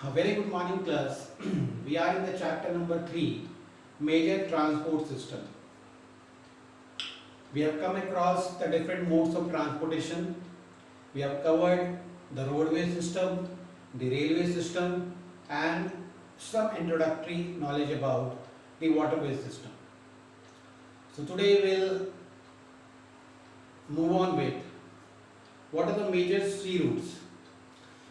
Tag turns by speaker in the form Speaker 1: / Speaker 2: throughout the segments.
Speaker 1: A very good morning, class. We are in the chapter number 3, Major Transport System. We have come across the different modes of transportation. We have covered the roadway system, the railway system, and some introductory knowledge about the waterway system. So today we'll move on with what are the major sea routes.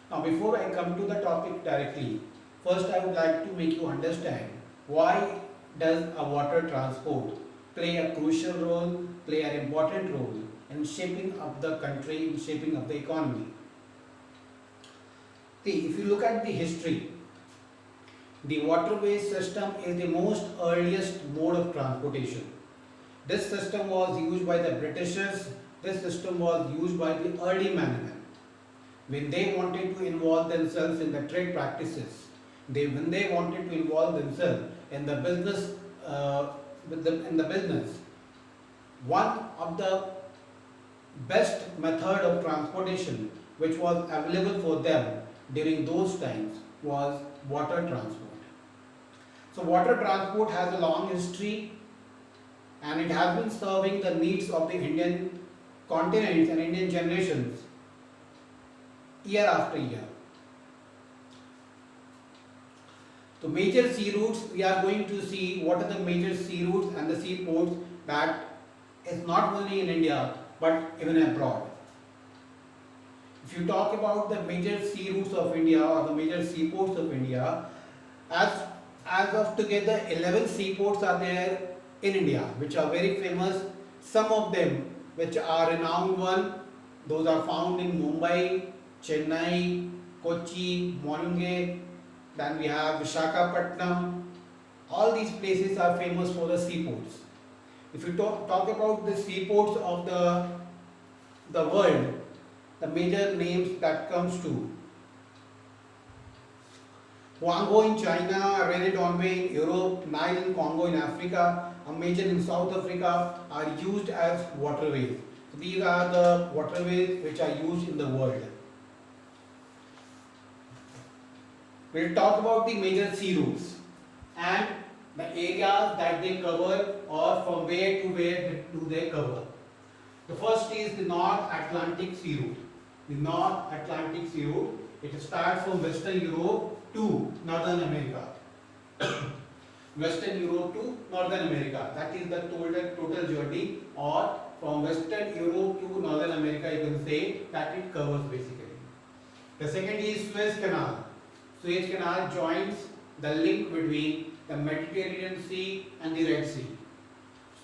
Speaker 1: Now, before I come to the topic directly, first I would like to make you understand why does a water transport play a crucial role, play an important role in shaping up the country, in shaping up the economy. See, if you look at the history, the waterway system is the most earliest mode of transportation. This system was used by the Britishers, this system was used by the early man when they wanted to involve themselves in the trade practices, when they wanted to involve themselves in the business, in the business, one of the best method of transportation which was available for them during those times was water transport. So water transport has a long history and it has been serving the needs of the Indian continents and Indian generations year after year. So major sea routes, we are going to see what are the major sea routes and the seaports that is not only in India but even abroad. If you talk about the major sea routes of India or the major seaports of India, as of together 11 seaports are there in India which are very famous. Some of them which are renowned one, those are found in Mumbai, Chennai, Kochi, Morungay, then we have Visakhapatnam. All these places are famous for the seaports. If you talk about the seaports of the world, the major names that comes to Huangho in China, Renedonme in Europe, Nile and Congo in Africa, a major in South Africa are used as waterways. So these are the waterways which are used in the world. We'll talk about the major sea routes and the areas that they cover or from where to where do they cover. The first is the North Atlantic Sea Route. The North Atlantic Sea Route, it starts from Western Europe to Northern America. Western Europe to Northern America. That is the total journey, or from Western Europe to Northern America you can say that it covers basically. The second is Suez Canal. Suez Canal joins the link between the Mediterranean Sea and the Red Sea.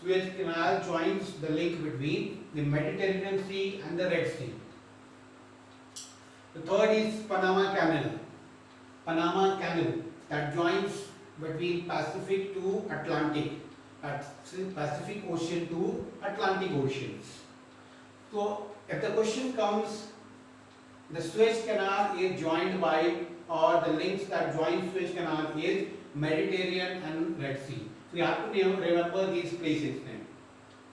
Speaker 1: Suez Canal joins the link between the Mediterranean Sea and the Red Sea. The third is Panama Canal. Panama Canal that joins between Pacific to Atlantic, Pacific Ocean to Atlantic Oceans. So if the question comes, the Suez Canal is joined by, or the links that join Suez Canal is Mediterranean and Red Sea. So you have to remember these places name.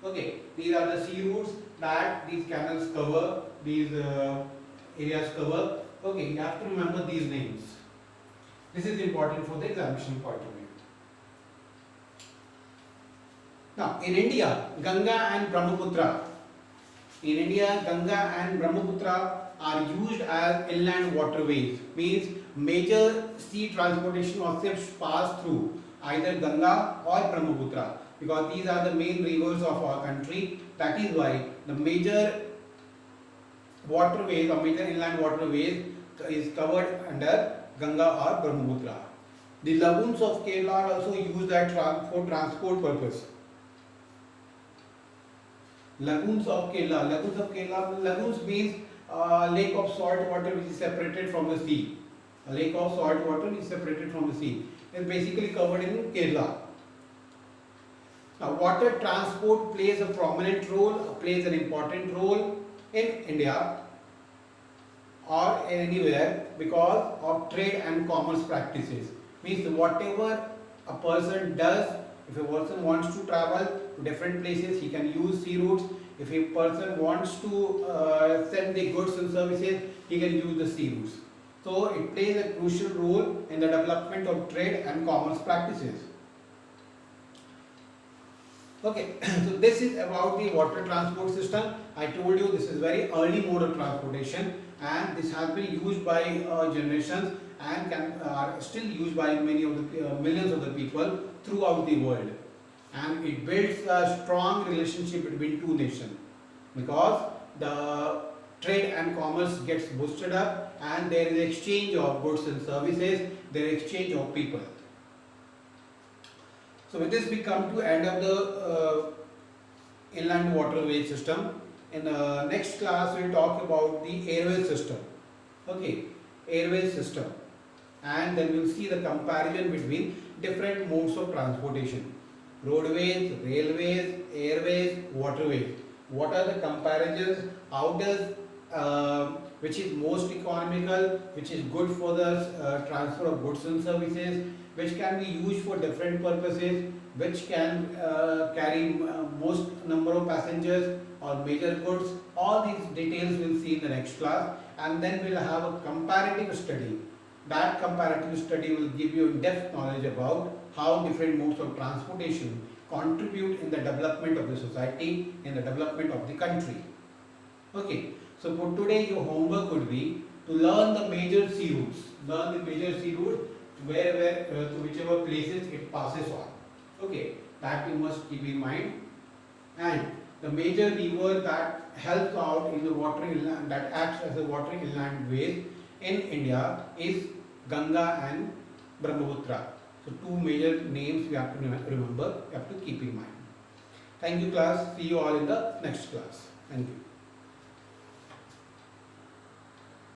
Speaker 1: Okay, these are the sea routes that these canals cover, these areas cover. Okay, you have to remember these names. This is important for the examination point of view. Now, in India, Ganga and Brahmaputra. In India, Ganga and Brahmaputra are used as inland waterways. Means major sea transportation or ships pass through either Ganga or Brahmaputra because these are the main rivers of our country. That is why the major waterways or major inland waterways is covered under Ganga or Brahmaputra. The lagoons of Kerala are also used for transport purpose. Lagoons of Kerala, lagoons means lake of salt water which is separated from the sea. A lake of salt water is separated from the sea. It is basically covered in Kerala. Now, water transport plays a prominent role, plays an important role in India or anywhere because of trade and commerce practices. Means whatever a person does, if a person wants to travel to different places, he can use sea routes. If a person wants to send the goods and services, he can use the sea routes. So it plays a crucial role in the development of trade and commerce practices. Okay, so this is about the water transport system. I told you this is very early mode of transportation, and this has been used by generations and are still used by many of the millions of the people throughout the world. And it builds a strong relationship between two nations, because the trade and commerce gets boosted up, and there is exchange of goods and services, there is exchange of people. So with this we come to end of the inland waterway system. In the next class we will talk about the airway system. Okay, airway system, and then we will see the comparison between different modes of transportation: roadways, railways, airways, waterways. What are the comparisons? How does which is most economical, which is good for the transfer of goods and services, which can be used for different purposes, which can carry most number of passengers or major goods. All these details we'll see in the next class, and then we'll have a comparative study. That comparative study will give you in-depth knowledge about how different modes of transportation contribute in the development of the society, in the development of the country. Okay, so for today your homework would be to learn the major sea routes. Learn the major sea route where to whichever places it passes on. Okay, that you must keep in mind. And the major river that helps out in the water inland, that acts as a water inland ways in India, is Ganga and Brahmaputra. So two major names we have to remember, we have to keep in mind. Thank you class. See you all in the next class. Thank you.